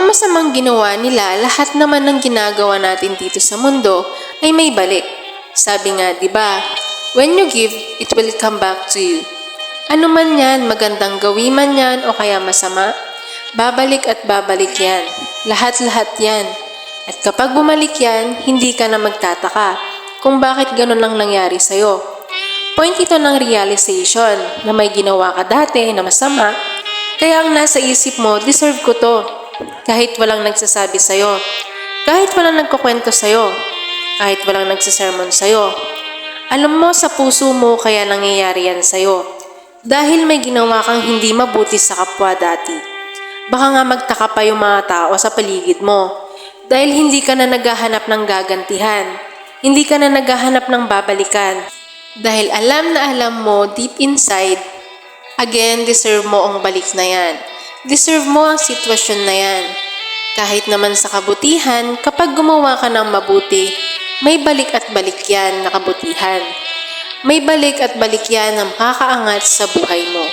masamang ginawa nila, lahat naman ng ginagawa natin dito sa mundo ay may balik. Sabi nga, 'di ba? When you give, it will come back to you. Ano man yan, magandang gawin man yan o kaya masama, babalik at babalik yan. Lahat-lahat yan. At kapag bumalik yan, hindi ka na magtataka kung bakit ganun lang nangyari sa'yo. Point ito ng realization na may ginawa ka dati na masama, kaya ang nasa isip mo, deserve ko to. Kahit walang nagsasabi sa'yo, kahit walang nagkukwento sa'yo, kahit walang nagsasermon sa'yo. Alam mo sa puso mo kaya nangyayari yan sa'yo. Dahil may ginawa kang hindi mabuti sa kapwa dati. Baka nga magtaka pa yung mga tao sa paligid mo. Dahil hindi ka na naghahanap ng gagantihan. Hindi ka na naghahanap ng babalikan. Dahil alam na alam mo deep inside, again, deserve mo ang balik na yan. Deserve mo ang sitwasyon na yan. Kahit naman sa kabutihan, kapag gumawa ka ng mabuti, may balik at balik yan na kabutihan. May balik at balik yan na makakaangat sa buhay mo.